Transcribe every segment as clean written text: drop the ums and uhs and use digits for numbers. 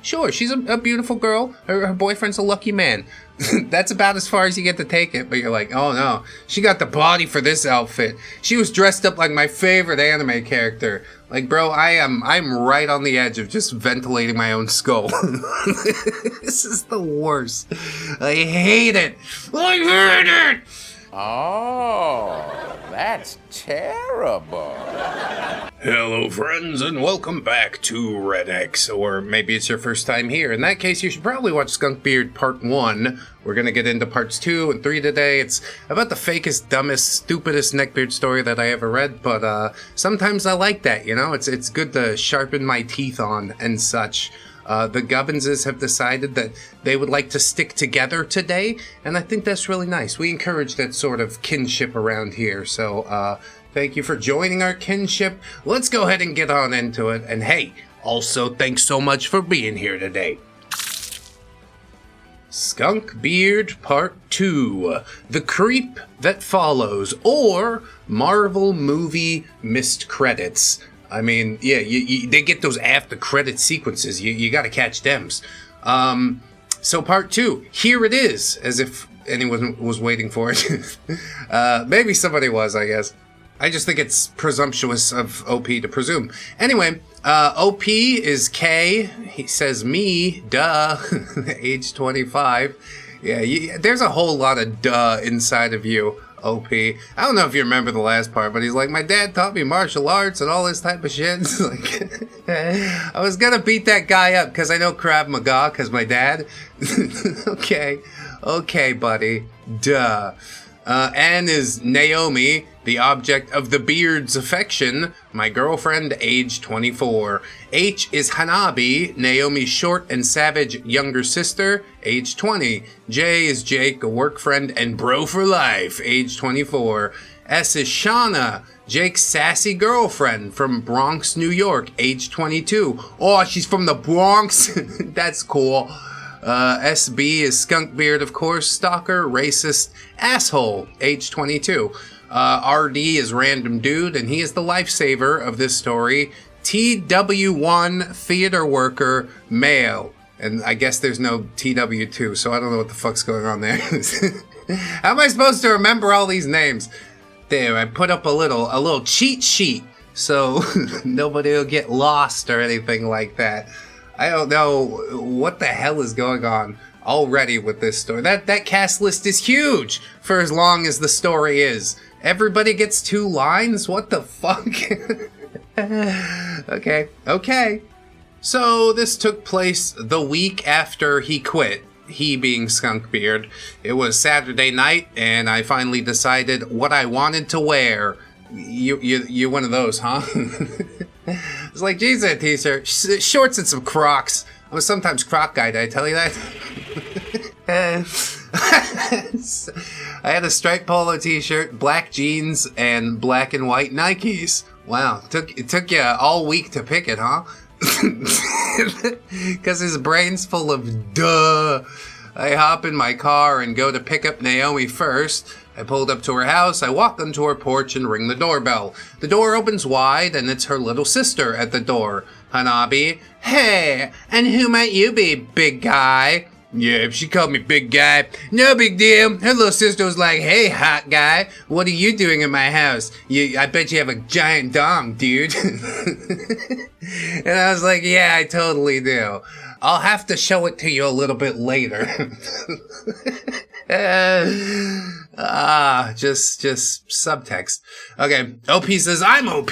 Sure, she's a beautiful girl. Her boyfriend's a lucky man. That's about as far as you get to take it. But you're like, oh no, she got the body for this outfit. She was dressed up like my favorite anime character. Like, bro, I'm right on the edge of just ventilating my own skull. This is the worst. I hate it. I hate it. Oh, that's terrible. Hello, friends, and welcome back to ReddX, or maybe it's your first time here. In that case, you should probably watch Skunkbeard Part 1. We're gonna get into Parts 2 and 3 today. It's about the fakest, dumbest, stupidest Neckbeard story that I ever read, but sometimes I like that, you know? It's good to sharpen my teeth on and such. The Gubbinses have decided that they would like to stick together today, and I think that's really nice. We encourage that sort of kinship around here, so thank you for joining our kinship. Let's go ahead and get on into it, and hey, also thanks so much for being here today. Skunkbeard Part 2, The Creep That Follows, or Marvel Movie Missed Credits. I mean, yeah, they get those after credit sequences. You got to catch them. So part 2, here it is, as if anyone was waiting for it. Maybe somebody was, I guess. I just think it's presumptuous of OP to presume. Anyway, OP is K. He says me, duh, age 25. Yeah, there's a whole lot of duh inside of you. OP. I don't know if you remember the last part, but he's like, my dad taught me martial arts and all this type of shit. Like, I was gonna beat that guy up because I know Krav Maga because my dad. Okay, buddy. Duh. N is Naomi, the object of the beard's affection, my girlfriend, age 24. H is Hanabi, Naomi's short and savage younger sister, age 20. J is Jake, a work friend and bro for life, age 24. S is Shauna, Jake's sassy girlfriend from Bronx, New York, age 22. Oh, she's from the Bronx? That's cool. SB is Skunkbeard, of course, stalker, racist, asshole, age 22. RD is Random Dude, and he is the lifesaver of this story. TW1, theater worker, male. And I guess there's no TW2, so I don't know what the fuck's going on there. How am I supposed to remember all these names? There, I put up a little cheat sheet, so nobody will get lost or anything like that. I don't know what the hell is going on already with this story. That cast list is huge for as long as the story is. Everybody gets 2 lines? What the fuck? Okay. So this took place the week after he quit. He being Skunkbeard. It was Saturday night, and I finally decided what I wanted to wear. You're one of those, huh? It's like, geez, a t-shirt, shorts and some Crocs. I'm a sometimes Croc guy, did I tell you that? I had a striped polo t-shirt, black jeans, and black and white Nikes. Wow, it took you all week to pick it, huh? Because his brain's full of duh. I hop in my car and go to pick up Naomi first. I pulled up to her house, I walk onto her porch and ring the doorbell. The door opens wide and it's her little sister at the door. Hanabi, hey, and who might you be, big guy? Yeah, she called me big guy. No big deal. Her little sister was like, hey, hot guy, what are you doing in my house? I bet you have a giant dong, dude. And I was like, yeah, I totally do. I'll have to show it to you a little bit later. Just subtext. Okay, OP says, I'm OP.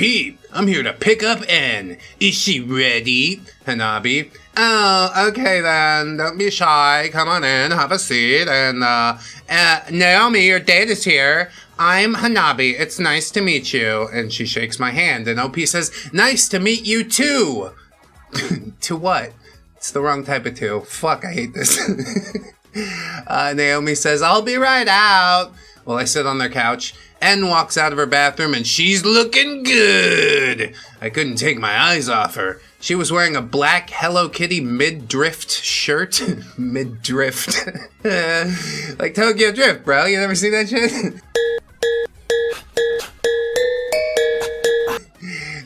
I'm here to pick up N. Is she ready? Hanabi. Oh, okay then. Don't be shy. Come on in, have a seat. And, Naomi, your date is here. I'm Hanabi. It's nice to meet you. And she shakes my hand. And OP says, nice to meet you too. To what? It's the wrong type of two. Fuck, I hate this. Naomi says, I'll be right out. Well, I sit on their couch. N walks out of her bathroom and she's looking good. I couldn't take my eyes off her. She was wearing a black Hello Kitty mid-drift shirt. Mid-drift. Like Tokyo Drift, bro. You never seen that shit?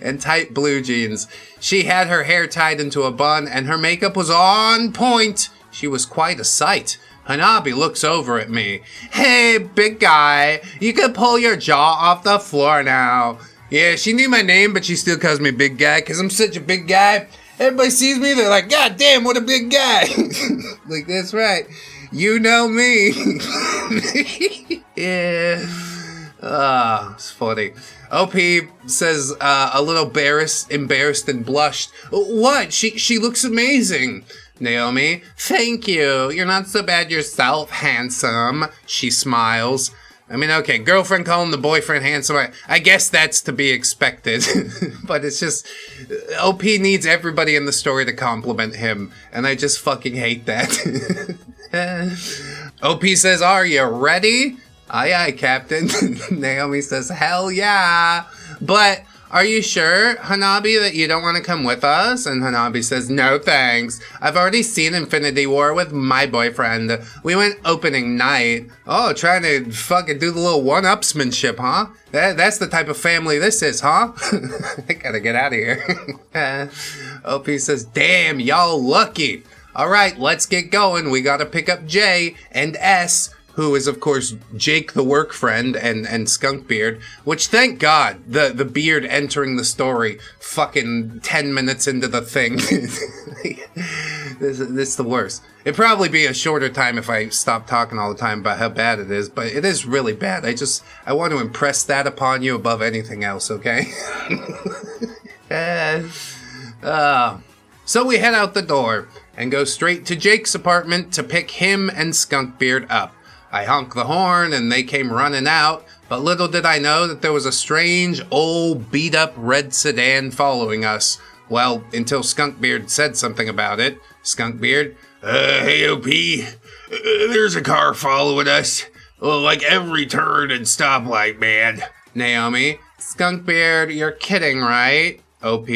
And tight blue jeans. She had her hair tied into a bun and her makeup was on point. She was quite a sight. Hanabi looks over at me. Hey, big guy, you can pull your jaw off the floor now. Yeah, she knew my name, but she still calls me big guy because I'm such a big guy. Everybody sees me, they're like, God damn, what a big guy. Like, that's right. You know me. Yeah. Ah, it's funny. OP says a little embarrassed and blushed. What? She looks amazing. Naomi, thank you. You're not so bad yourself, handsome. She smiles. I mean, okay, girlfriend calling the boyfriend handsome. I guess that's to be expected. But it's just, OP needs everybody in the story to compliment him. And I just fucking hate that. OP says, are you ready? Aye, aye, Captain. Naomi says, hell yeah. But are you sure, Hanabi, that you don't want to come with us? And Hanabi says, no thanks. I've already seen Infinity War with my boyfriend. We went opening night. Oh, trying to fucking do the little one-upsmanship, huh? That's the type of family this is, huh? I gotta get out of here. OP says, damn, y'all lucky. All right, let's get going. We gotta pick up J and S, who is, of course, Jake the work friend and Skunkbeard, which, thank God, the beard entering the story fucking 10 minutes into the thing. This is the worst. It'd probably be a shorter time if I stopped talking all the time about how bad it is, but it is really bad. I want to impress that upon you above anything else, okay? So we head out the door and go straight to Jake's apartment to pick him and Skunkbeard up. I honked the horn and they came running out, but little did I know that there was a strange, old, beat-up red sedan following us. Well, until Skunkbeard said something about it. Skunkbeard, hey OP, there's a car following us. Well, like every turn and stoplight, man. Naomi, Skunkbeard, you're kidding, right? OP,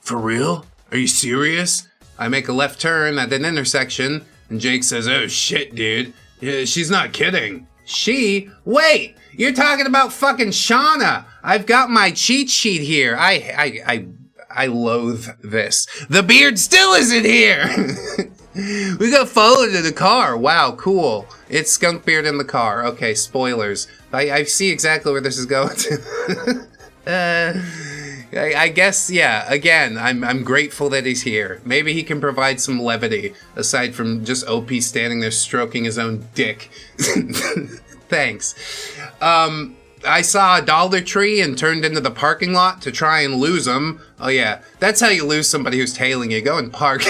for real? Are you serious? I make a left turn at an intersection, and Jake says, oh shit, dude. Yeah, she's not kidding. She? Wait! You're talking about fucking Shauna! I've got my cheat sheet here. I loathe this. The beard still isn't here! We got followed in the car. Wow, cool. It's Skunkbeard in the car. Okay, spoilers. I see exactly where this is going. I guess, yeah, again, I'm grateful that he's here. Maybe he can provide some levity, aside from just OP standing there stroking his own dick. Thanks. I saw a Dollar Tree and turned into the parking lot to try and lose him. Oh yeah, that's how you lose somebody who's tailing you. Go and park.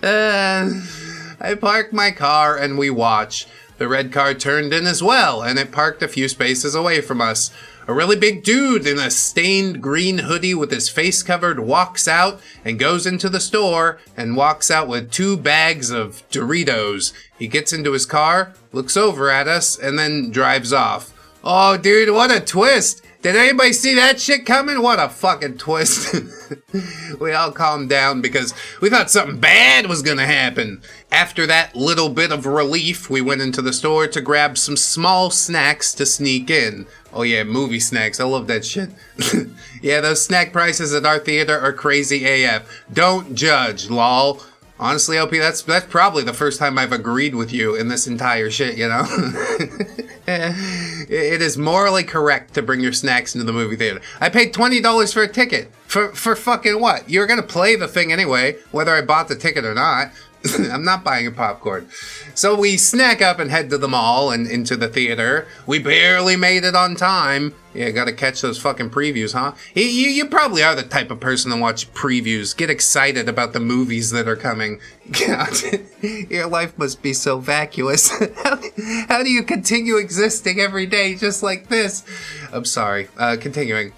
I parked my car and we watch. The red car turned in as well, and it parked a few spaces away from us. A really big dude in a stained green hoodie with his face covered walks out and goes into the store and walks out with 2 bags of Doritos. He gets into his car, looks over at us, and then drives off. Oh, dude, what a twist! Did anybody see that shit coming? What a fucking twist. We all calmed down because we thought something bad was gonna happen. After that little bit of relief, we went into the store to grab some small snacks to sneak in. Oh yeah, movie snacks. I love that shit. Yeah, those snack prices at our theater are crazy AF. Don't judge, lol. Honestly, OP, that's probably the first time I've agreed with you in this entire shit, you know? It is morally correct to bring your snacks into the movie theater. I paid $20 for a ticket. For fucking what? You were gonna play the thing anyway, whether I bought the ticket or not. I'm not buying a popcorn. So we snack up and head to the mall and into the theater. We barely made it on time. Yeah, gotta catch those fucking previews, huh? You probably are the type of person to watch previews. Get excited about the movies that are coming. God, your life must be so vacuous. How do you continue existing every day just like this? I'm sorry. Continuing.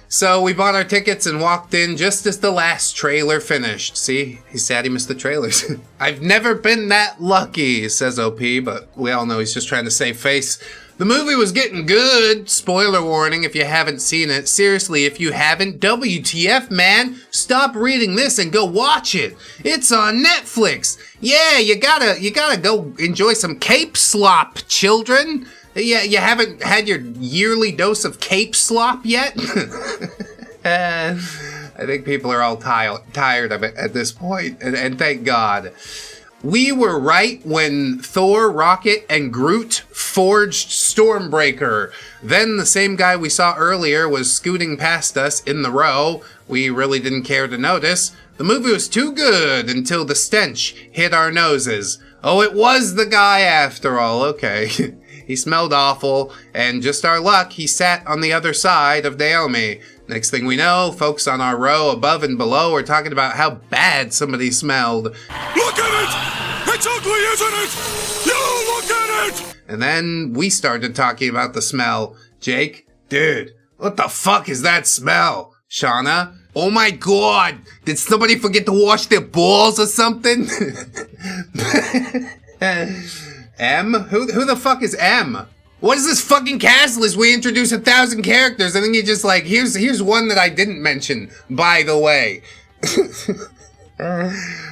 So we bought our tickets and walked in just as the last trailer finished. See, he's sad he missed the trailers. I've never been that lucky, says OP, but we all know he's just trying to save face. The movie was getting good. Spoiler warning if you haven't seen it. Seriously, if you haven't, WTF, man. Stop reading this and go watch it. It's on Netflix. Yeah, you gotta go enjoy some cape slop, children. Yeah, you haven't had your yearly dose of cape slop yet? I think people are all tired of it at this point, and thank God. We were right when Thor, Rocket, and Groot forged Stormbreaker. Then the same guy we saw earlier was scooting past us in the row. We really didn't care to notice. The movie was too good until the stench hit our noses. Oh, it was the guy after all, okay. He smelled awful, and just our luck, he sat on the other side of Naomi. Next thing we know, folks on our row above and below are talking about how bad somebody smelled. Look at it! It's ugly, isn't it? You look at it! And then we started talking about the smell. Jake, dude, what the fuck is that smell? Shauna, oh my god, did somebody forget to wash their balls or something? M? Who the fuck is M? What is this fucking castle? Is we introduce 1,000 characters and then you just like, here's one that I didn't mention, by the way.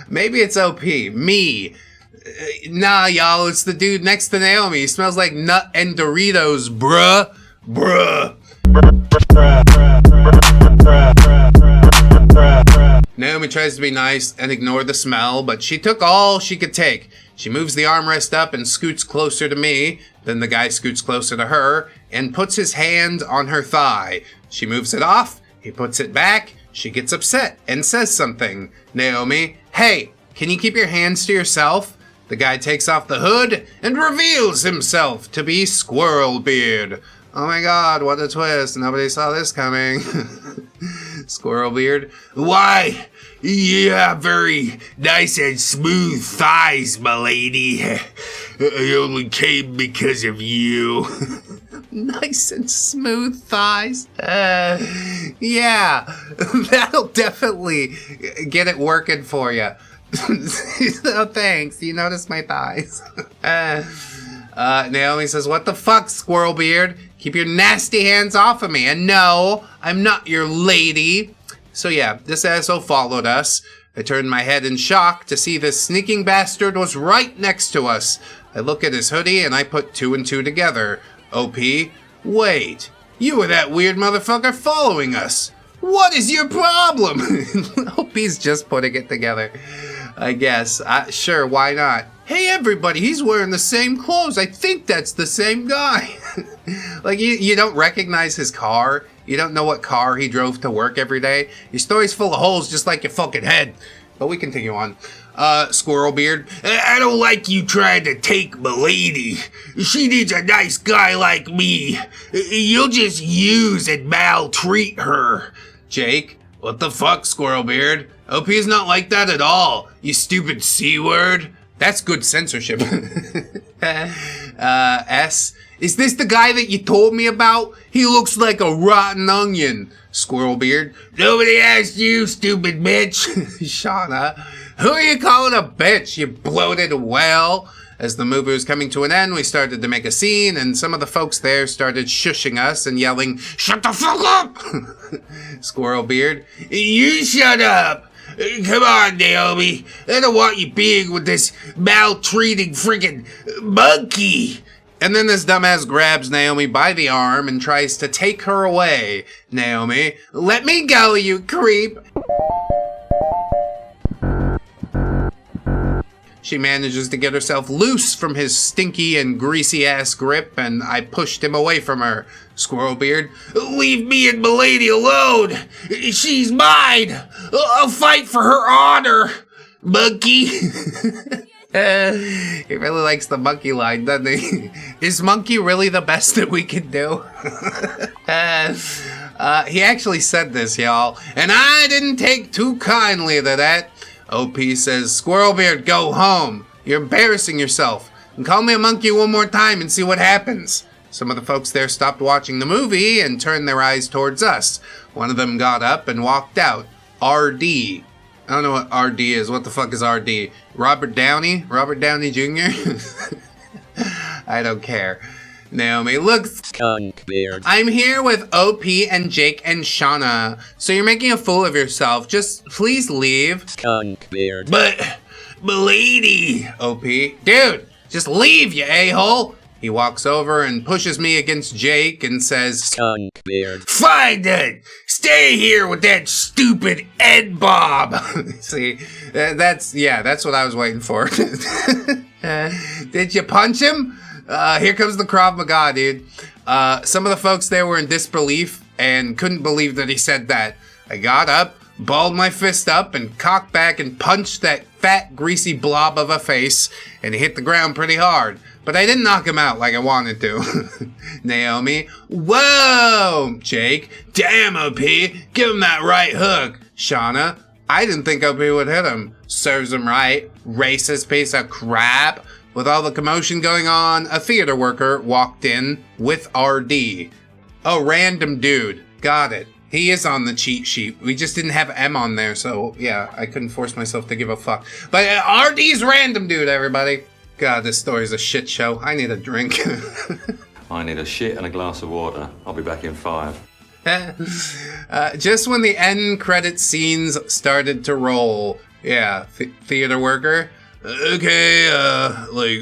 Maybe it's OP. Me. Nah, y'all, it's the dude next to Naomi. He smells like nut and Doritos, bruh. Bruh. Naomi tries to be nice and ignore the smell, but she took all she could take. She moves the armrest up and scoots closer to me. Then the guy scoots closer to her and puts his hand on her thigh. She moves it off. He puts it back. She gets upset and says something. Naomi, hey, can you keep your hands to yourself? The guy takes off the hood and reveals himself to be Squirrelbeard. Oh my god, what a twist. Nobody saw this coming. Squirrelbeard. Why, you have very nice and smooth thighs, my lady. I only came because of you. Nice and smooth thighs? Yeah, that'll definitely get it working for you. Oh, thanks. You noticed my thighs. Naomi says, what the fuck, Squirrelbeard? Keep your nasty hands off of me. And no, I'm not your lady. So yeah, this asshole followed us. I turned my head in shock to see this sneaking bastard was right next to us. I look at his hoodie and I put 2 and 2 together. OP, wait, you were that weird motherfucker following us. What is your problem? OP's just putting it together, I guess. Sure, why not? Hey everybody, he's wearing the same clothes. I think that's the same guy. Like you don't recognize his car. You don't know what car he drove to work every day. Your story's full of holes just like your fucking head. But we continue on. Squirrelbeard, I don't like you trying to take my lady. She needs a nice guy like me. You'll just use and maltreat her. Jake, what the fuck, Squirrelbeard? OP's not like that at all, you stupid C-word. That's good censorship. S, is this the guy that you told me about? He looks like a rotten onion. Squirrelbeard, nobody asked you, stupid bitch. Shauna, who are you calling a bitch, you bloated whale? As the movie was coming to an end, we started to make a scene, and some of the folks there started shushing us and yelling, shut the fuck up! Squirrelbeard, you shut up! Come on, Naomi. I don't want you being with this maltreating freaking monkey. And then this dumbass grabs Naomi by the arm and tries to take her away. Naomi, let me go, you creep. She manages to get herself loose from his stinky and greasy ass grip, and I pushed him away from her. Squirrelbeard, leave me and Milady alone! She's mine! I'll fight for her honor! Monkey! He really likes the monkey line, doesn't he? Is monkey really the best that we can do? He actually said this, y'all, and I didn't take too kindly to that. OP says, Squirrelbeard, go home. You're embarrassing yourself. And call me a monkey one more time and see what happens. Some of the folks there stopped watching the movie and turned their eyes towards us. One of them got up and walked out. RD. I don't know what RD is. What the fuck is RD? Robert Downey? Robert Downey Jr.? I don't care. Naomi, look, Skunkbeard. I'm here with OP and Jake and Shauna. So you're making a fool of yourself. Just please leave. Skunkbeard. But, lady, OP. Dude, just leave, you a-hole. He walks over and pushes me against Jake and says, Skunkbeard. "Find it! Stay here with that stupid Ed Bob!" See, that's what I was waiting for. Did you punch him? Here comes the Krav Maga, dude. Some of the folks there were in disbelief and couldn't believe that he said that. I got up, balled my fist up, and cocked back and punched that fat, greasy blob of a face, and he hit the ground pretty hard. But I didn't knock him out like I wanted to. Naomi, "Whoa!" Jake, "Damn, OP, give him that right hook." Shauna, "I didn't think OP would hit him. Serves him right. Racist piece of crap." With all the commotion going on, a theater worker walked in with RD. Oh, random dude. Got it. He is on the cheat sheet. We just didn't have M on there, so yeah, I couldn't force myself to give a fuck. But RD's random dude, everybody. God, this story's a shit show. I need a drink. I need a shit and a glass of water. I'll be back in 5. Just when the end credit scenes started to roll. Yeah, theater worker. "Okay,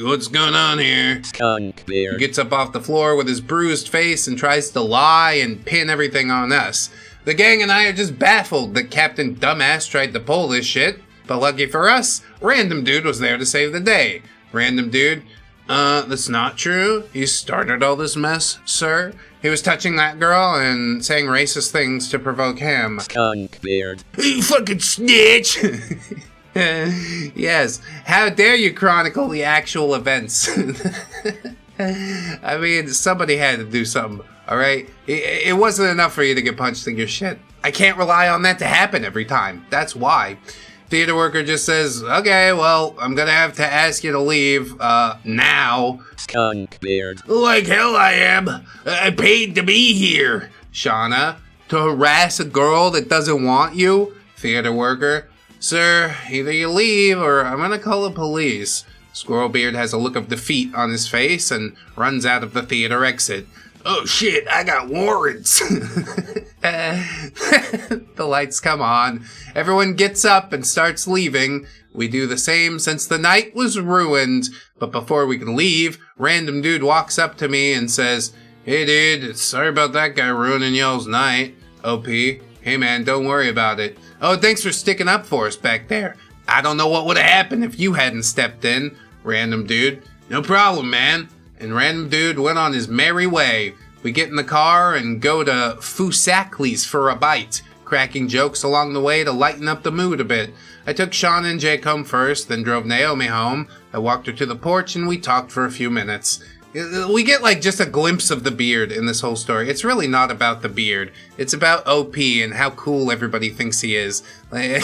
what's going on here?" Skunkbeard. He gets up off the floor with his bruised face and tries to lie and pin everything on us. The gang and I are just baffled that Captain Dumbass tried to pull this shit, but lucky for us, random dude was there to save the day. Random dude, "That's not true. You started all this mess, sir. He was touching that girl and saying racist things to provoke him." Skunkbeard. "You fucking snitch!" Yes, how dare you chronicle the actual events? I mean, somebody had to do something, alright? It wasn't enough for you to get punched in your shit. I can't rely on that to happen every time. That's why. Theater worker just says, "Okay, well, I'm gonna have to ask you to leave, now." Skunkbeard. "Like hell I am. I paid to be here." Shauna, "To harass a girl that doesn't want you?" Theater worker, "Sir, either you leave or I'm gonna call the police." Squirrelbeard has a look of defeat on his face and runs out of the theater exit. "Oh shit, I got warrants." The lights come on. Everyone gets up and starts leaving. We do the same since the night was ruined. But before we can leave, random dude walks up to me and says, "Hey dude, sorry about that guy ruining y'all's night." OP, "Hey man, don't worry about it. Oh, thanks for sticking up for us back there. I don't know what would have happened if you hadn't stepped in." Random dude, "No problem, man." And random dude went on his merry way. We get in the car and go to Fusakli's for a bite, cracking jokes along the way to lighten up the mood a bit. I took Shauna and Jake home first, then drove Naomi home. I walked her to the porch and we talked for a few minutes. We get just a glimpse of the beard in this whole story. It's really not about the beard. It's about OP and how cool everybody thinks he is. I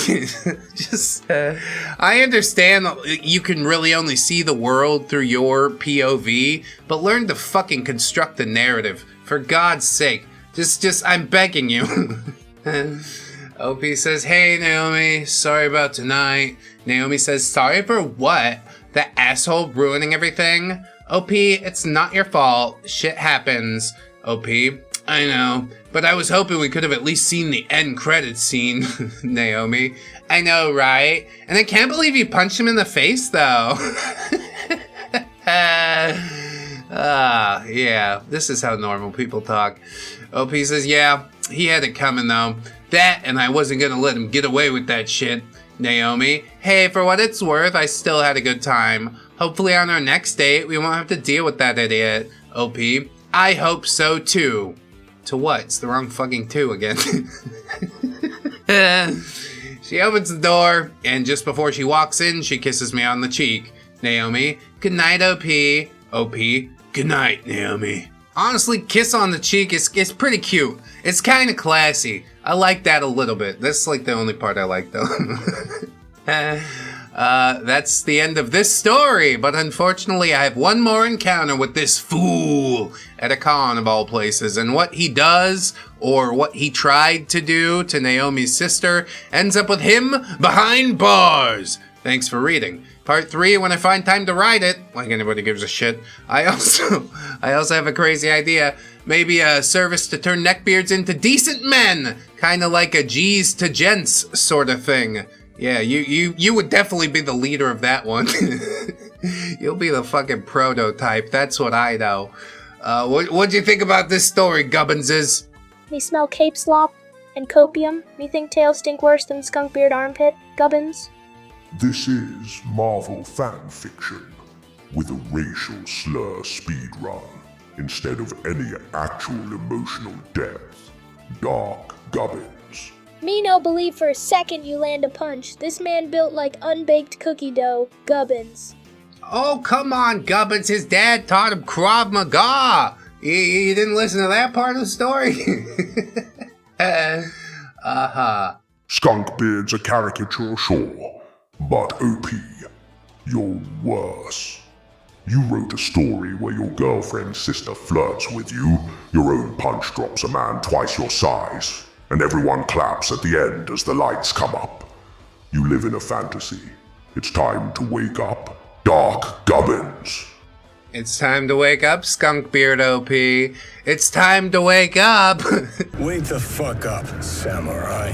understand you can really only see the world through your POV, but learn to fucking construct a narrative. For God's sake. Just, I'm begging you. OP says, "Hey Naomi, sorry about tonight." Naomi says, "Sorry for what? The asshole ruining everything?" OP, "It's not your fault. Shit happens." OP, "I know, but I was hoping we could have at least seen the end credits scene." Naomi, "I know, right? And I can't believe you punched him in the face, though." Yeah, this is how normal people talk. OP says, "Yeah, he had it coming, though. That, and I wasn't gonna let him get away with that shit." Naomi, "Hey, for what it's worth, I still had a good time. Hopefully on our next date, we won't have to deal with that idiot." OP, "I hope so too." To what? It's the wrong fucking two again. She opens the door, and just before she walks in, she kisses me on the cheek. Naomi, "Good night, OP." OP, "Good night, Naomi." Honestly, kiss on the cheek is pretty cute. It's kind of classy. I like that a little bit. That's the only part I like, though. That's the end of this story, but unfortunately I have one more encounter with this fool at a con of all places, and what he does, or what he tried to do to Naomi's sister, ends up with him behind bars. Thanks for reading. Part 3 when I find time to write it, like anybody gives a shit. I also have a crazy idea. Maybe a service to turn neckbeards into decent men, kind of like a G's to gents sort of thing. Yeah, you would definitely be the leader of that one. You'll be the fucking prototype. That's what I know. What'd you think about this story, Gubbinses? Me smell cape slop and copium. Me think tails stink worse than Skunkbeard armpit. Gubbins. This is Marvel fan fiction with a racial slur speedrun instead of any actual emotional depth. Dark Gubbins. Me no believe for a second you land a punch. This man built like unbaked cookie dough. Gubbins. Oh, come on, Gubbins. His dad taught him Krav Maga. You didn't listen to that part of the story? Skunkbeard's a caricature, sure, but OP, you're worse. You wrote a story where your girlfriend's sister flirts with you, your own punch drops a man twice your size, and everyone claps at the end as the lights come up. You live in a fantasy. It's time to wake up, Dark Gubbins. It's time to wake up, Skunkbeard OP. It's time to wake up. Wake the fuck up, samurai.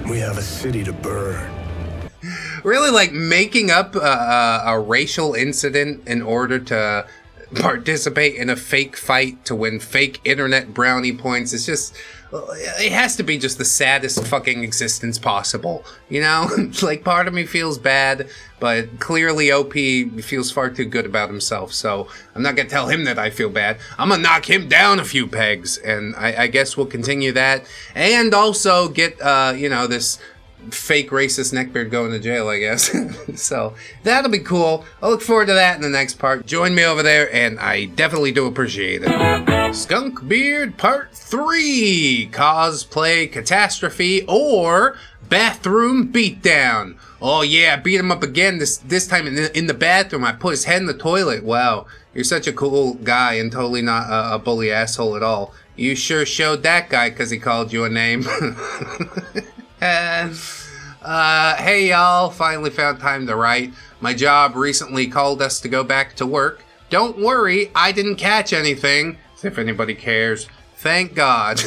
We have a city to burn. Really, like, making up a racial incident in order to participate in a fake fight to win fake internet brownie points. It's just, it has to be just the saddest fucking existence possible, you know? Like, part of me feels bad, but clearly OP feels far too good about himself, so I'm not gonna tell him that I feel bad. I'm gonna knock him down a few pegs, and I guess we'll continue that, and also get, you know, this fake racist Neckbeard going to jail, I guess. So that'll be cool. I'll look forward to that in the next part. Join me over there, and I definitely do appreciate it. Skunkbeard Part 3, Cosplay Catastrophe or Bathroom Beatdown. Oh yeah, I beat him up again, this time in the bathroom. I put his head in the toilet. Wow, you're such a cool guy and totally not a bully asshole at all. You sure showed that guy because he called you a name. Hey y'all, finally found time to write. My job recently called us to go back to work. Don't worry, I didn't catch anything, if anybody cares. Thank God.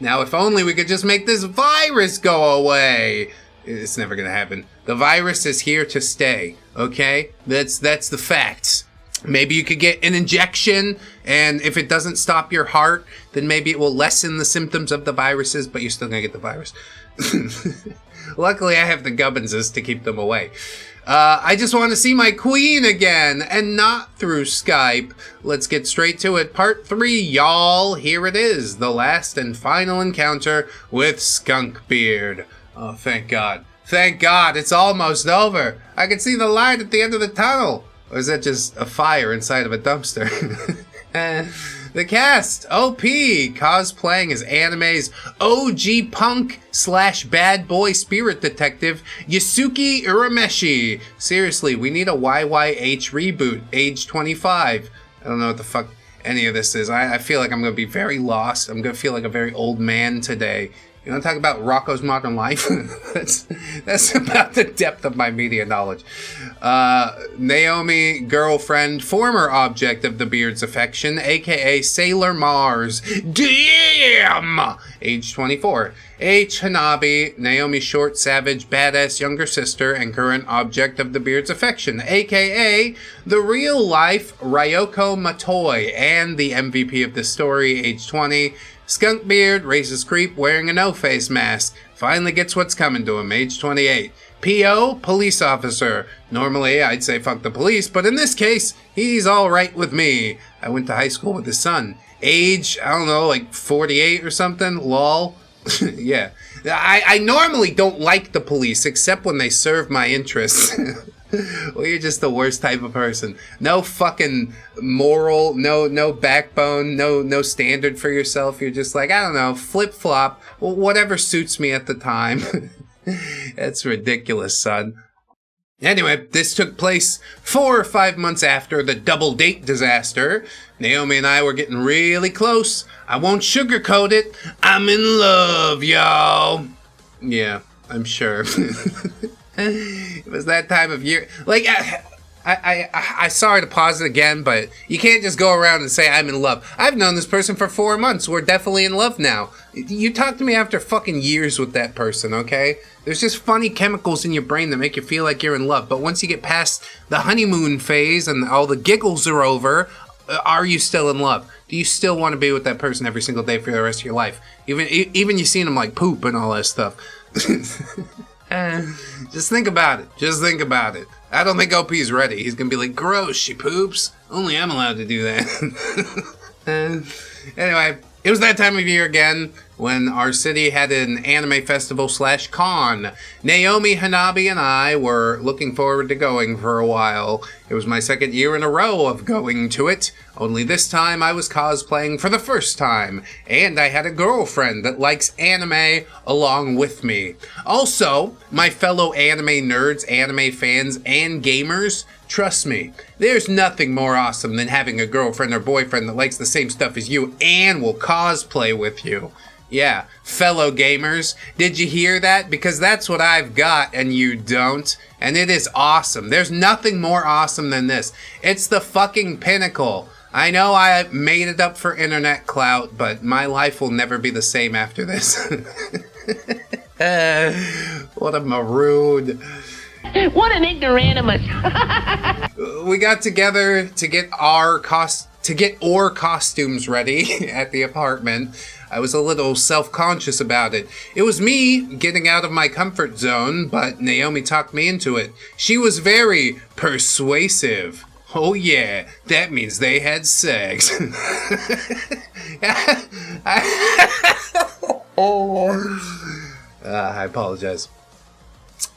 Now if only we could just make this virus go away. It's never gonna happen. The virus is here to stay, okay? That's the facts. Maybe you could get an injection, and if it doesn't stop your heart, then maybe it will lessen the symptoms of the viruses, but you're still gonna get the virus. Luckily, I have the Gubbinses to keep them away. I just want to see my queen again, and not through Skype. Let's get straight to it. Part 3, y'all. Here it is, the last and final encounter with Skunkbeard. Oh, thank God. Thank God, it's almost over. I can see the light at the end of the tunnel. Or is that just a fire inside of a dumpster? The cast, OP, cosplaying as anime's OG punk / bad boy spirit detective, Yasuki Urameshi. Seriously, we need a YYH reboot, age 25. I don't know what the fuck any of this is. I feel like I'm going to be very lost. I'm going to feel like a very old man today. You want to talk about Rocko's Modern Life? that's about the depth of my media knowledge. Naomi, girlfriend, former object of the Beard's affection, aka Sailor Mars. Damn! Age 24. H. Hanabi, Naomi's short, savage, badass younger sister and current object of the Beard's affection, aka the real-life Ryoko Matoi and the MVP of the story, age 20. Skunkbeard, racist creep wearing a no-face mask, finally gets what's coming to him, age 28. P.O., police officer. Normally, I'd say fuck the police, but in this case, he's alright with me. I went to high school with his son. Age, I don't know, like 48 or something, lol. Yeah. I normally don't like the police, except when they serve my interests. Well, you're just the worst type of person. No fucking moral, no backbone, no standard for yourself. You're just like, I don't know, flip-flop, whatever suits me at the time. That's ridiculous, son. Anyway, this took place 4 or 5 months after the double date disaster. Naomi and I were getting really close. I won't sugarcoat it. I'm in love, y'all. Yeah, I'm sure. It was that time of year. Like, I sorry to pause it again, but you can't just go around and say I'm in love. I've known this person for 4 months. We're definitely in love now. You talk to me after fucking years with that person, okay? There's just funny chemicals in your brain that make you feel like you're in love. But once you get past the honeymoon phase and all the giggles are over, are you still in love? Do you still want to be with that person every single day for the rest of your life? Even you seen them like poop and all that stuff. Just think about it. Just think about it. I don't think OP's ready. He's gonna be like, gross, she poops. Only I'm allowed to do that. Anyway, it was that time of year again when our city had an anime festival / con. Naomi, Hanabi, and I were looking forward to going for a while. It was my 2nd year in a row of going to it, only this time I was cosplaying for the first time, and I had a girlfriend that likes anime along with me. Also, my fellow anime nerds, anime fans, and gamers, trust me, there's nothing more awesome than having a girlfriend or boyfriend that likes the same stuff as you and will cosplay with you. Yeah, fellow gamers, did you hear that? Because that's what I've got and you don't. And it is awesome. There's nothing more awesome than this. It's the fucking pinnacle. I know I made it up for internet clout, but my life will never be the same after this. What a maroon. What an ignoramus. We got together to get our costumes ready at the apartment. I was a little self-conscious about it. It was me getting out of my comfort zone, but Naomi talked me into it. She was very persuasive. Oh yeah, that means they had sex. I apologize.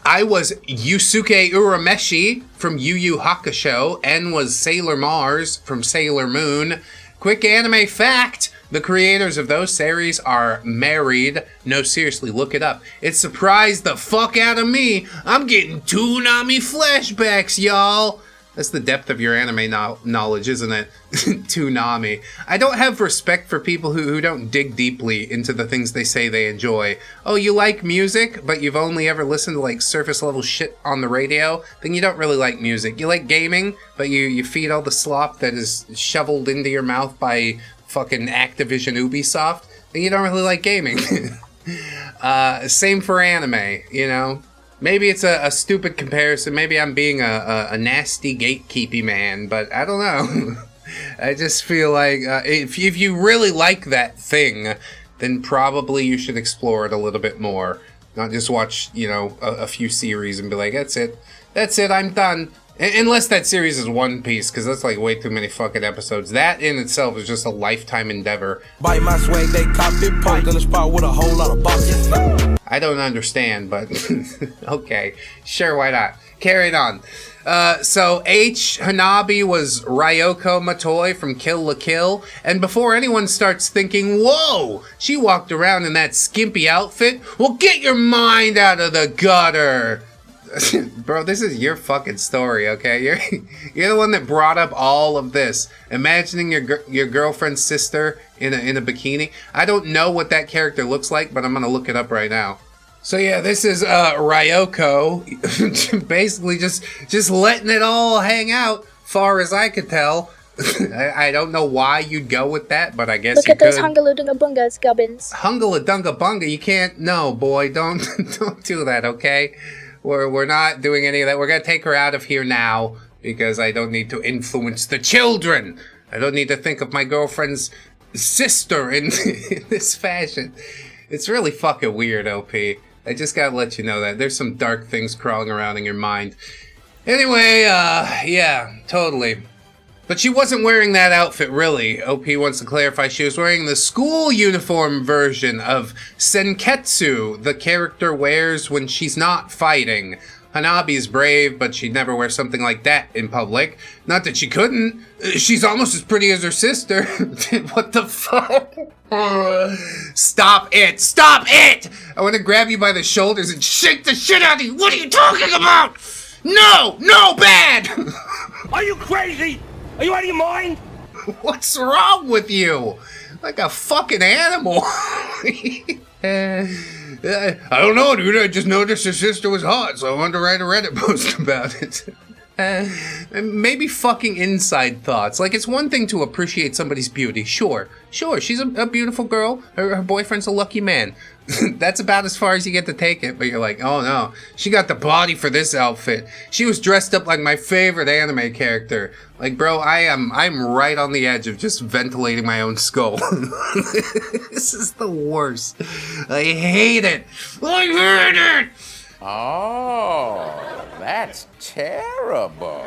I was Yusuke Urameshi from Yu Yu Hakusho and was Sailor Mars from Sailor Moon. Quick anime fact, the creators of those series are married. No, seriously, look it up. It surprised the fuck out of me. I'm getting Toonami flashbacks, y'all. That's the depth of your anime knowledge, isn't it? Toonami. I don't have respect for people who don't dig deeply into the things they say they enjoy. Oh, you like music, but you've only ever listened to like surface level shit on the radio? Then you don't really like music. You like gaming, but you feed all the slop that is shoveled into your mouth by fucking Activision Ubisoft? Then you don't really like gaming. Same for anime, you know? Maybe it's a stupid comparison. Maybe I'm being a nasty gatekeepy man, but I don't know. I just feel like if you really like that thing, then probably you should explore it a little bit more. Not just watch, you know, a few series and be like, that's it, I'm done. Unless that series is One Piece, because that's like way too many fucking episodes. That in itself is just a lifetime endeavor. Bite my swag, they cop it, poked in the spot with a whole lot of boxes. I don't understand, but okay, sure, why not? Carrying on. So H. Hanabi was Ryoko Matoi from Kill la Kill, and before anyone starts thinking, whoa, she walked around in that skimpy outfit, well, get your mind out of the gutter. Bro, this is your fucking story, okay? You're the one that brought up all of this. Imagining your girlfriend's sister in a bikini. I don't know what that character looks like, but I'm gonna look it up right now. So yeah, this is Ryoko, basically just letting it all hang out, far as I could tell. I don't know why you'd go with that, but I guess Look you at those could. Hungaladungabungas, gubbins. Hungaladungabunga, you can't. No, boy, don't do that, okay? We're not doing any of that. We're gonna take her out of here now because I don't need to influence the children. I don't need to think of my girlfriend's sister in this fashion. It's really fucking weird, OP. I just gotta let you know that. There's some dark things crawling around in your mind. Anyway, yeah, totally. But she wasn't wearing that outfit, really. OP wants to clarify she was wearing the school uniform version of Senketsu the character wears when she's not fighting. Hanabi's brave, but she'd never wear something like that in public. Not that she couldn't. She's almost as pretty as her sister. What the fuck? Stop it! Stop it! I want to grab you by the shoulders and shake the shit out of you! What are you talking about? No! No, bad! Are you crazy? Are you out of your mind? What's wrong with you? Like a fucking animal. I don't know, dude. I just noticed her sister was hot, so I wanted to write a Reddit post about it. Maybe fucking inside thoughts. Like, it's one thing to appreciate somebody's beauty. Sure, she's a beautiful girl. Her boyfriend's a lucky man. That's about as far as you get to take it. But you're like, oh no, she got the body for this outfit. She was dressed up like my favorite anime character. Like, bro, I'm right on the edge of just ventilating my own skull. This is the worst. I hate it. I hate it. Oh, that's terrible.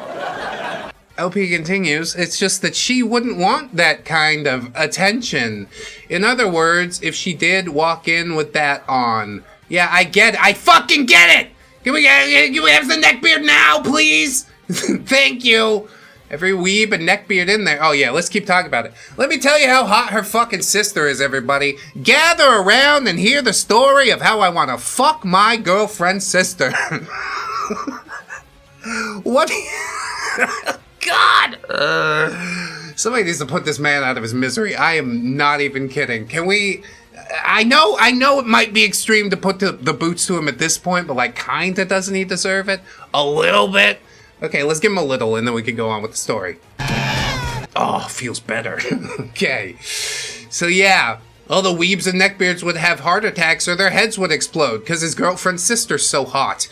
LP continues, it's just that she wouldn't want that kind of attention. In other words, if she did walk in with that on. Yeah, I get it. I fucking get it! Can we have the Neckbeard now, please? Thank you. Every weeb and Neckbeard in there. Oh yeah, let's keep talking about it. Let me tell you how hot her fucking sister is, everybody. Gather around and hear the story of how I want to fuck my girlfriend's sister. What? God! Somebody needs to put this man out of his misery. I am not even kidding. Can we... I know it might be extreme to put the boots to him at this point, but like kinda doesn't he deserve it? A little bit? Okay, let's give him a little and then we can go on with the story. Oh, feels better. Okay. So yeah, all the weebs and neckbeards would have heart attacks or their heads would explode because his girlfriend's sister's so hot.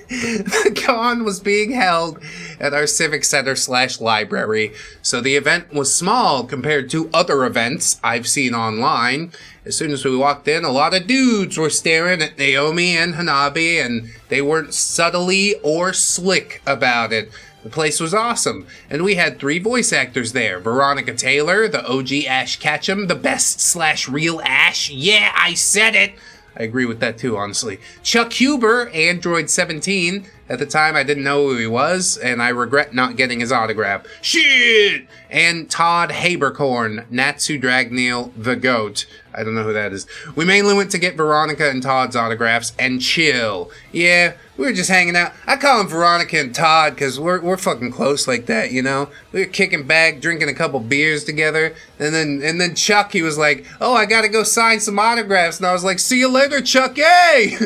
The con was being held at our civic center / library, so the event was small compared to other events I've seen online. As soon as we walked in, a lot of dudes were staring at Naomi and Hanabi, and they weren't subtly or slick about it. The place was awesome, and we had 3 voice actors there. Veronica Taylor, the OG Ash Ketchum, the best / real Ash. Yeah, I said it! I agree with that too, honestly. Chuck Huber, Android 17. At the time, I didn't know who he was, and I regret not getting his autograph. Shit! And Todd Habercorn, Natsu Dragneel, the GOAT. I don't know who that is. We mainly went to get Veronica and Todd's autographs and chill. Yeah, we were just hanging out. I call them Veronica and Todd because we're fucking close like that, you know? We were kicking back, drinking a couple beers together, and then Chuck, he was like, oh, I gotta go sign some autographs, and I was like, see you later, Chuck, hey!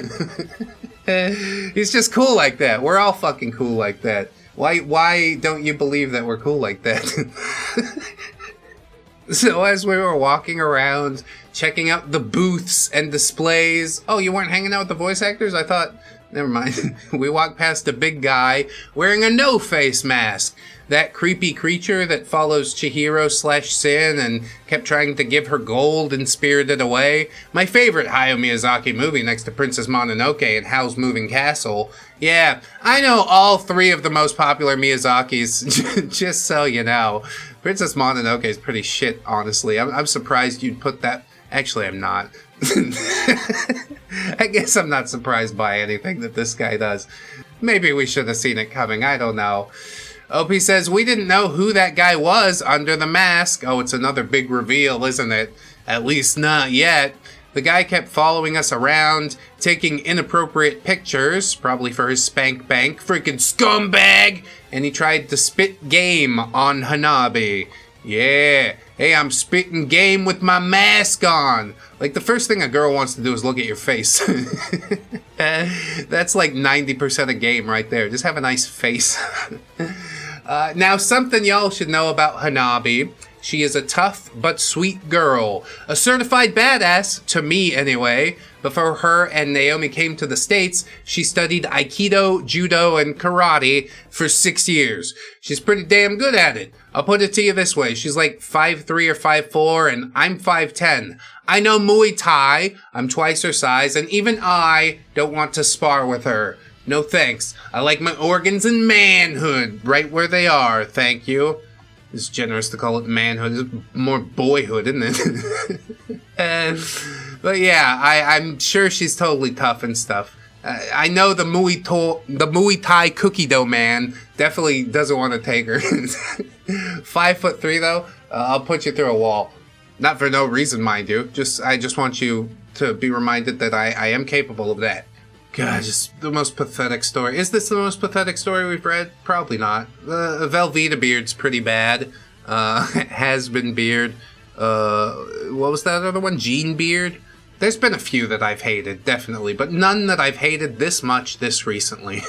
He's just cool like that. We're all fucking cool like that. Why don't you believe that we're cool like that? So as we were walking around, checking out the booths and displays... Oh, you weren't hanging out with the voice actors? I thought... Never mind. We walked past a big guy wearing a no-face mask. That creepy creature that follows Chihiro / Sin and kept trying to give her gold and Spirited Away. My favorite Hayao Miyazaki movie next to Princess Mononoke and Howl's Moving Castle. Yeah, I know all 3 of the most popular Miyazakis, just so you know. Princess Mononoke is pretty shit, honestly. I'm surprised you'd put that... Actually, I'm not. I guess I'm not surprised by anything that this guy does. Maybe we should have seen it coming, I don't know. OP says, we didn't know who that guy was under the mask. Oh, it's another big reveal, isn't it? At least not yet. The guy kept following us around, taking inappropriate pictures, probably for his spank bank, freaking scumbag! And he tried to spit game on Hanabi. Yeah, hey, I'm spitting game with my mask on. Like, the first thing a girl wants to do is look at your face. That's like 90% of game right there. Just have a nice face. Now, something y'all should know about Hanabi. She is a tough but sweet girl. A certified badass, to me anyway. Before her and Naomi came to the States, she studied Aikido, Judo, and Karate for 6 years. She's pretty damn good at it. I'll put it to you this way. She's like 5'3" or 5'4", and I'm 5'10". I know Muay Thai. I'm twice her size, and even I don't want to spar with her. No thanks. I like my organs and manhood right where they are, thank you. It's generous to call it manhood. It's more boyhood, isn't it? But yeah, I'm sure she's totally tough and stuff. I know the Muay Thai cookie dough man definitely doesn't want to take her. 5'3" though, I'll put you through a wall. Not for no reason, mind you. I just want you to be reminded that I am capable of that. God, just the most pathetic story. Is this the most pathetic story we've read? Probably not. Velveeta Beard's pretty bad. Has Been Beard. What was that other one? Gene Beard? There's been a few that I've hated, definitely, but none that I've hated this much this recently.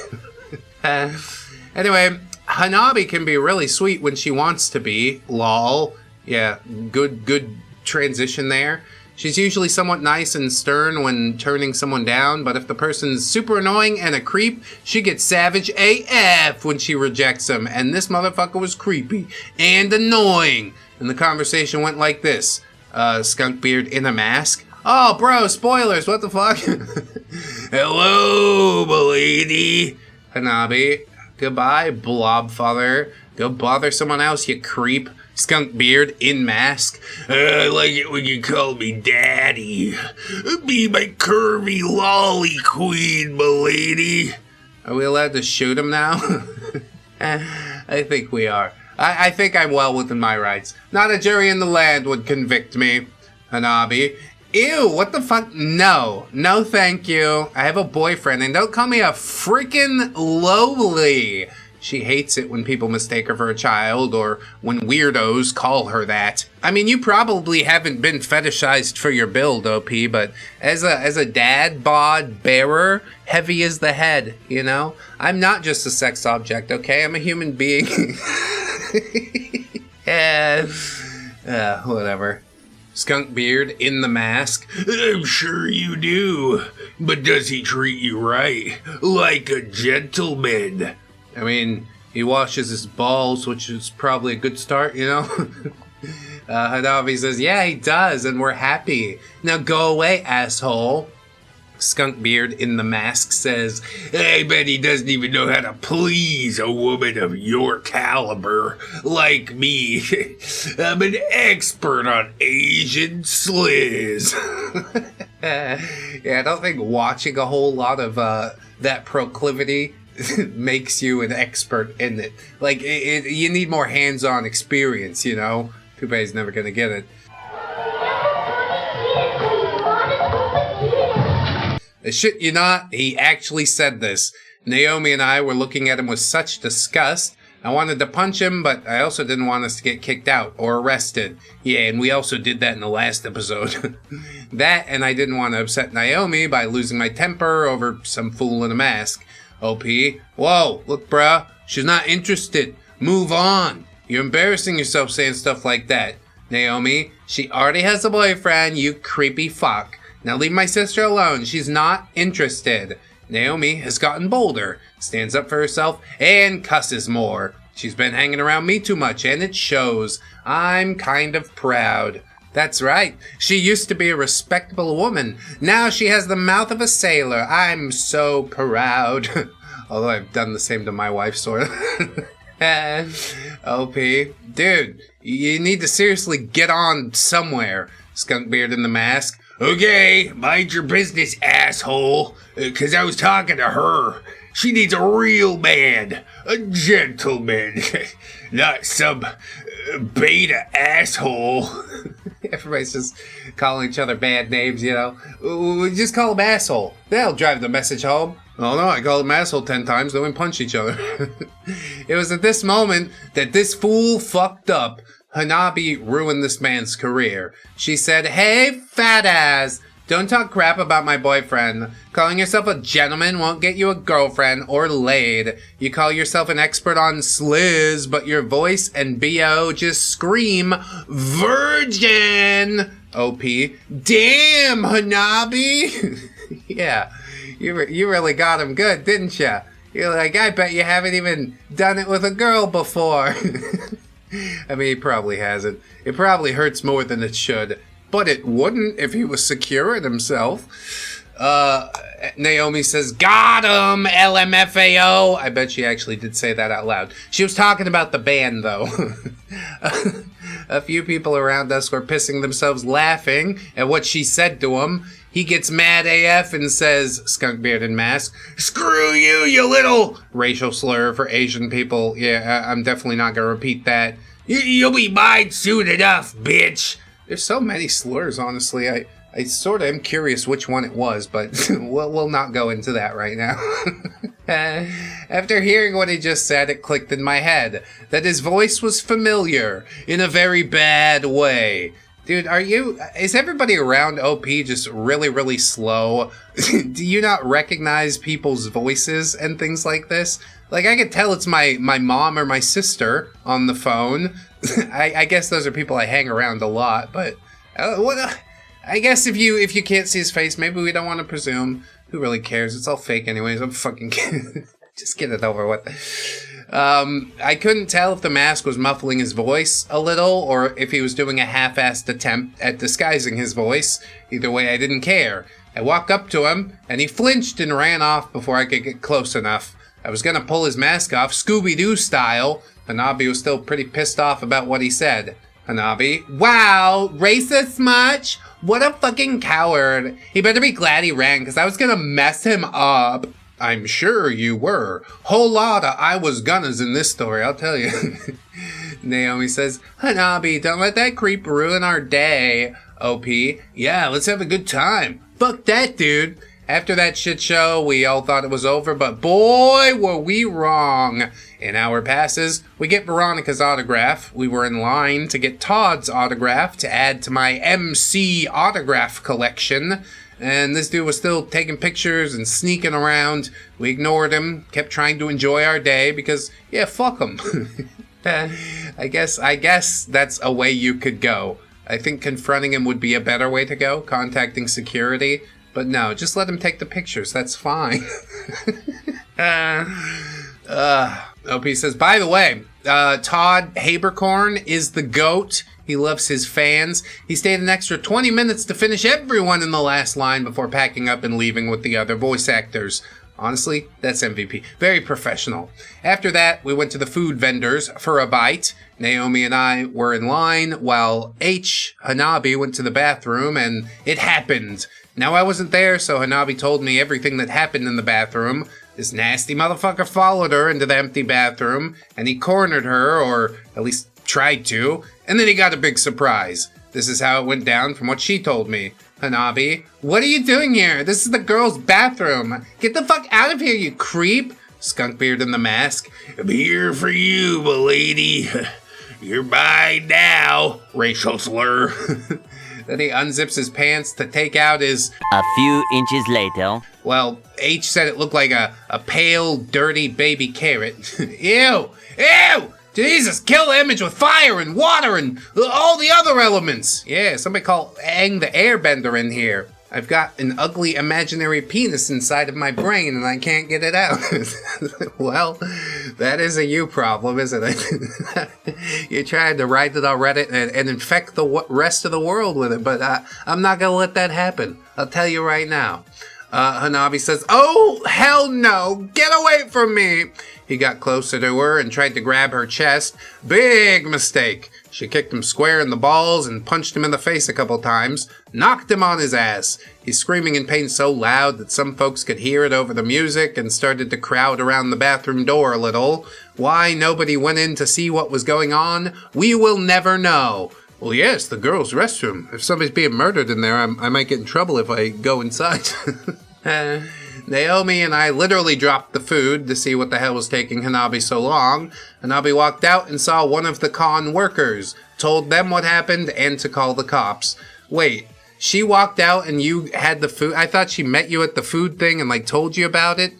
Anyway, Hanabi can be really sweet when she wants to be. Lol. Yeah, good transition there. She's usually somewhat nice and stern when turning someone down, but if the person's super annoying and a creep, she gets savage AF when she rejects them. And this motherfucker was creepy and annoying. And the conversation went like this. Skunkbeard in a mask. Oh, bro, spoilers, what the fuck? Hello, milady. Hanabi. Goodbye, blobfather. Go bother someone else, you creep. Skunkbeard in mask. I like it when you call me daddy. Be my curvy lolly queen, milady. Are we allowed to shoot him now? I think we are. I think I'm well within my rights. Not a jury in the land would convict me. Hanabi. Ew, what the fuck? No. No, thank you. I have a boyfriend, and don't call me a freaking lowly. She hates it when people mistake her for a child, or when weirdos call her that. I mean, you probably haven't been fetishized for your build, OP, but as a dad bod bearer, heavy is the head, you know? I'm not just a sex object, okay? I'm a human being. Whatever. Skunkbeard in the mask. I'm sure you do, but does he treat you right? Like a gentleman? I mean, he washes his balls, which is probably a good start, you know? Hanabi says, yeah, he does, and we're happy. Now go away, asshole. Skunkbeard in the mask says, I bet he doesn't even know how to please a woman of your caliber, like me. I'm an expert on Asian sliz. Yeah, I don't think watching a whole lot of that proclivity makes you an expert in it. Like, you need more hands-on experience, you know? Too bad he's never gonna get it. Shit you not, he actually said this. Naomi and I were looking at him with such disgust. I wanted to punch him, but I also didn't want us to get kicked out or arrested. Yeah, and we also did that in the last episode. That, and I didn't want to upset Naomi by losing my temper over some fool in a mask. OP, whoa, look bruh, she's not interested. Move on. You're embarrassing yourself saying stuff like that. Naomi, she already has a boyfriend, you creepy fuck. Now leave my sister alone, she's not interested. Naomi has gotten bolder, stands up for herself, and cusses more. She's been hanging around me too much, and it shows. I'm kind of proud. That's right, she used to be a respectable woman. Now she has the mouth of a sailor. I'm so proud. Although I've done the same to my wife, sort of. OP, dude, you need to seriously get on somewhere. Skunkbeard in the mask. Okay, mind your business, asshole. 'Cause I was talking to her. She needs a real man. A gentleman. Not some beta asshole. Everybody's just calling each other bad names, you know. We just call him asshole. That'll drive the message home. Oh no, I called him asshole 10 times, then we punch each other. It was at this moment that this fool fucked up. Hanabi ruined this man's career. She said, hey, fat ass, don't talk crap about my boyfriend. Calling yourself a gentleman won't get you a girlfriend or laid. You call yourself an expert on sliz, but your voice and BO just scream virgin. OP, damn, Hanabi. Yeah, you really got him good, didn't ya? You're like, I bet you haven't even done it with a girl before. I mean, he probably hasn't. It probably hurts more than it should. But it wouldn't if he was secure in himself. Naomi says, got him, LMFAO. I bet she actually did say that out loud. She was talking about the band, though. A few people around us were pissing themselves laughing at what she said to him. He gets mad AF and says, Skunkbeard in mask, screw you, you little racial slur for Asian people. Yeah, I'm definitely not going to repeat that. You'll be mine soon enough, bitch. There's so many slurs, honestly. I sort of am curious which one it was, but we'll not go into that right now. After hearing what he just said, it clicked in my head that his voice was familiar in a very bad way. Dude, is everybody around OP just really, really slow? Do you not recognize people's voices and things like this? Like, I could tell it's my mom or my sister on the phone. I guess those are people I hang around a lot, but I guess if you can't see his face, maybe we don't want to presume. Who really cares? It's all fake anyways. I'm fucking kidding. Just get it over with. I couldn't tell if the mask was muffling his voice a little or if he was doing a half-assed attempt at disguising his voice. Either way, I didn't care. I walked up to him, and he flinched and ran off before I could get close enough. I was gonna pull his mask off, Scooby-Doo style. Hanabi was still pretty pissed off about what he said. Hanabi, wow, racist much? What a fucking coward. He better be glad he ran, because I was gonna mess him up. I'm sure you were. Whole lot of I was gonnas in this story, I'll tell you. Naomi says, Hanabi, don't let that creep ruin our day. OP, yeah, let's have a good time. Fuck that, dude. After that shit show, we all thought it was over, but boy, were we wrong. An hour passes, we get Veronica's autograph. We were in line to get Todd's autograph to add to my MC autograph collection. And this dude was still taking pictures and sneaking around. We ignored him, kept trying to enjoy our day because, yeah, fuck him. I guess that's a way you could go. I think confronting him would be a better way to go, contacting security. But no, just let him take the pictures. That's fine. OP says, by the way, Todd Habercorn is the GOAT. He loves his fans. He stayed an extra 20 minutes to finish everyone in the last line before packing up and leaving with the other voice actors. Honestly, that's MVP. Very professional. After that, we went to the food vendors for a bite. Naomi and I were in line while Hanabi went to the bathroom, and it happened. Now I wasn't there, so Hanabi told me everything that happened in the bathroom. This nasty motherfucker followed her into the empty bathroom, and he cornered her, or at least tried to, and then he got a big surprise. This is how it went down from what she told me. Hanabi, what are you doing here? This is the girls' bathroom. Get the fuck out of here, you creep. Skunkbeard in the mask. I'm here for you, milady. You're mine now. Racial slur. Then he unzips his pants to take out his... A few inches later. Well, H said it looked like a pale, dirty baby carrot. Ew! Ew! Jesus, kill the image with fire and water and all the other elements. Yeah, somebody call Aang the Airbender in here. I've got an ugly imaginary penis inside of my brain and I can't get it out. Well, that is a you problem, isn't it? You're trying to write it on Reddit and infect the rest of the world with it, but I'm not going to let that happen. I'll tell you right now. Hanabi says, oh, hell no, get away from me. He got closer to her and tried to grab her chest. Big mistake. She kicked him square in the balls and punched him in the face a couple times, knocked him on his ass. He's screaming in pain so loud that some folks could hear it over the music and started to crowd around the bathroom door a little. Why nobody went in to see what was going on, we will never know. Well, yes, the girls' restroom. If somebody's being murdered in there, I might get in trouble if I go inside. Naomi and I literally dropped the food to see what the hell was taking Hanabi so long. Hanabi walked out and saw one of the con workers, told them what happened and to call the cops. Wait, she walked out and you had the food? I thought she met you at the food thing and told you about it?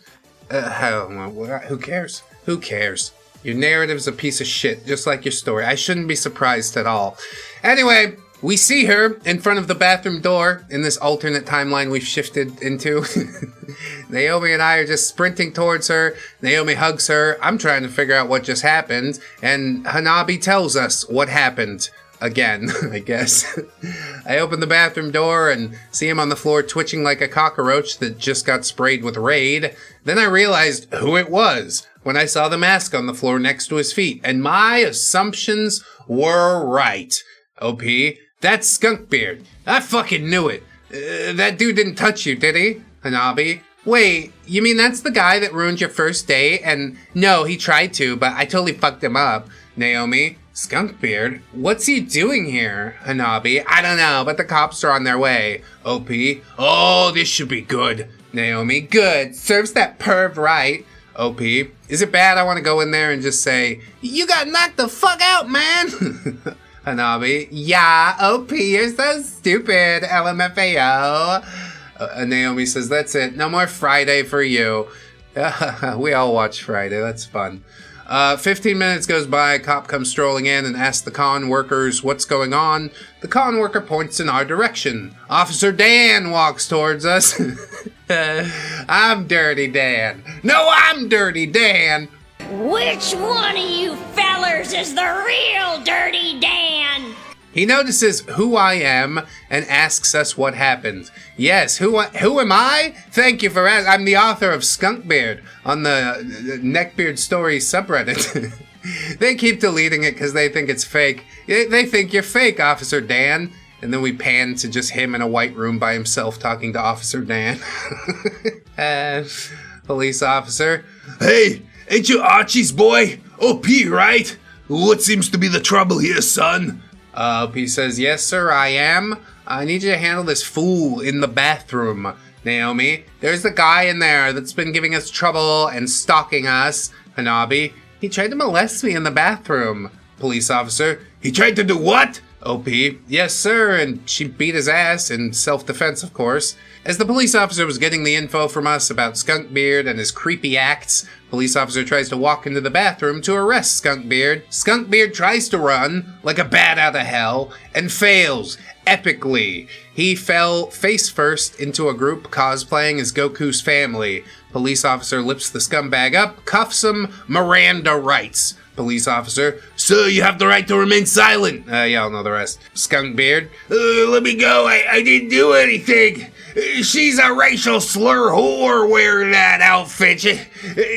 Who cares? Who cares? Your narrative's a piece of shit, just like your story. I shouldn't be surprised at all. Anyway, we see her in front of the bathroom door in this alternate timeline we've shifted into. Naomi and I are just sprinting towards her. Naomi hugs her. I'm trying to figure out what just happened. And Hanabi tells us what happened. Again, I guess. I open the bathroom door and see him on the floor twitching like a cockroach that just got sprayed with Raid. Then I realized who it was when I saw the mask on the floor next to his feet. And my assumptions were right. OP, that's Skunkbeard. I fucking knew it. That dude didn't touch you, did he? Hanabi, wait, you mean that's the guy that ruined your first date? And no, he tried to, but I totally fucked him up. Naomi, Skunkbeard, what's he doing here? Hanabi, I don't know, but the cops are on their way. OP, oh, this should be good. Naomi, good, serves that perv right. OP, is it bad I want to go in there and just say, you got knocked the fuck out, man? Hanabi, yeah, OP, you're so stupid, LMFAO. Naomi says, that's it, no more Friday for you. We all watch Friday, that's fun. 15 minutes goes by, a cop comes strolling in and asks the con workers what's going on. The con worker points in our direction. Officer Dan walks towards us. I'm Dirty Dan. No, I'm Dirty Dan. Which one of you fellers is the real Dirty Dan? He notices who I am and asks us what happened. Yes, who am I? Thank you for asking. I'm the author of Skunkbeard on the NeckbeardStories subreddit. They keep deleting it because they think it's fake. They think you're fake, Officer Dan. And then we pan to just him in a white room by himself talking to Officer Dan. Police officer. Hey, ain't you Archie's boy? OP, right? What seems to be the trouble here, son? OP says, yes, sir, I am. I need you to handle this fool in the bathroom, Naomi. There's the guy in there that's been giving us trouble and stalking us. Hanabi, he tried to molest me in the bathroom. Police officer, he tried to do what? OP, yes, sir, and she beat his ass in self-defense, of course. As the police officer was getting the info from us about Skunkbeard and his creepy acts, police officer tries to walk into the bathroom to arrest Skunkbeard. Skunkbeard tries to run like a bat out of hell and fails epically. He fell face first into a group cosplaying as Goku's family. Police officer lifts the scumbag up, cuffs him, Miranda rights. Police officer, sir, you have the right to remain silent. Y'all know the rest. Skunkbeard, let me go. I didn't do anything. She's a racial slur whore wearing that outfit.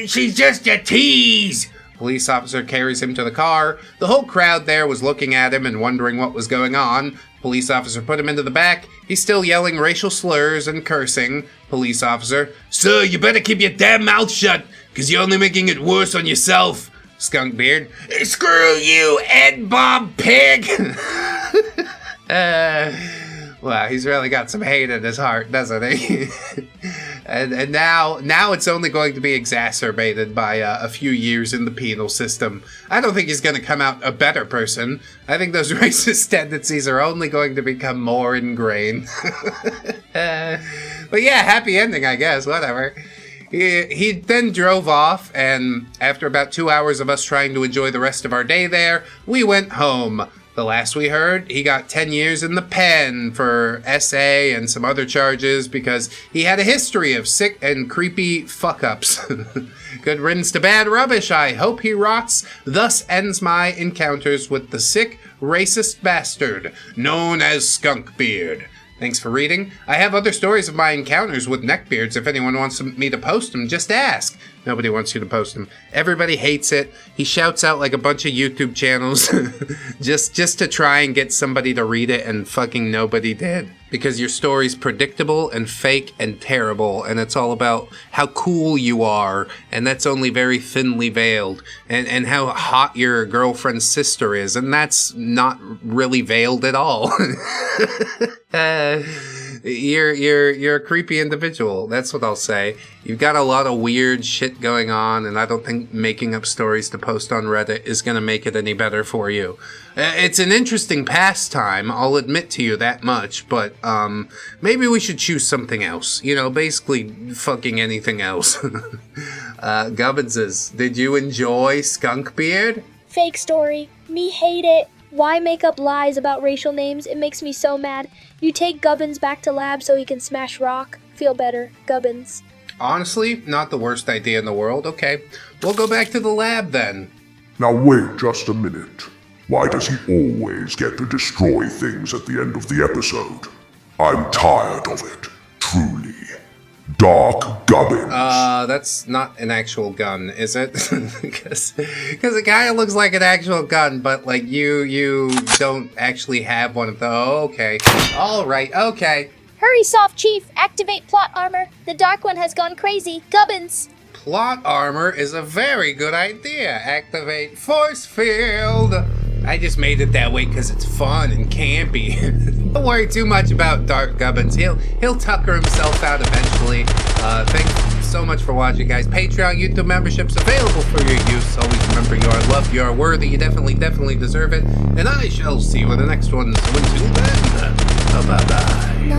She's just a tease. Police officer carries him to the car. The whole crowd there was looking at him and wondering what was going on. Police officer put him into the back. He's still yelling racial slurs and cursing. Police officer, sir, you better keep your damn mouth shut, because you're only making it worse on yourself. Skunkbeard, screw you, Ed Bob Pig! Well, he's really got some hate in his heart, doesn't he? and now it's only going to be exacerbated by a few years in the penal system. I don't think he's going to come out a better person. I think those racist tendencies are only going to become more ingrained. But yeah, happy ending, I guess, whatever. He then drove off, and after about 2 hours of us trying to enjoy the rest of our day there, we went home. The last we heard, he got 10 years in the pen for SA and some other charges because he had a history of sick and creepy fuck-ups. Good riddance to bad rubbish, I hope he rots. Thus ends my encounters with the sick, racist bastard known as Skunkbeard. Thanks for reading. I have other stories of my encounters with Neckbeards. If anyone wants me to post them, just ask. Nobody wants you to post them. Everybody hates it. He shouts out like a bunch of YouTube channels just to try and get somebody to read it, and fucking nobody did. Because your story's predictable and fake and terrible, and it's all about how cool you are, and that's only very thinly veiled, and how hot your girlfriend's sister is, and that's not really veiled at all. You're a creepy individual. That's what I'll say. You've got a lot of weird shit going on, and I don't think making up stories to post on Reddit is going to make it any better for you. It's an interesting pastime, I'll admit to you that much, but maybe we should choose something else. You know, basically fucking anything else. Gubbinses, did you enjoy Skunkbeard? Fake story. Me hate it. Why make up lies about racial names? It makes me so mad. You take Gubbins back to lab so he can smash rock. Feel better. Gubbins. Honestly, not the worst idea in the world. Okay, we'll go back to the lab then. Now wait just a minute. Why does he always get to destroy things at the end of the episode? I'm tired of it. Truly. Dark Gubbins. That's not an actual gun, is it? Because it kind of looks like an actual gun, but like you don't actually have one of those. Oh, okay. All right. Okay. Hurry, Soft Chief. Activate plot armor. The Dark One has gone crazy. Gubbins. Plot armor is a very good idea. Activate force field. I just made it that way because it's fun and campy. Don't worry too much about Dark Gubbins. He'll tucker himself out eventually. Thanks so much for watching, guys. Patreon, YouTube memberships available for your use. Always remember you are loved, you are worthy, you definitely deserve it. And I shall see you in the next one. So until then, bye-bye.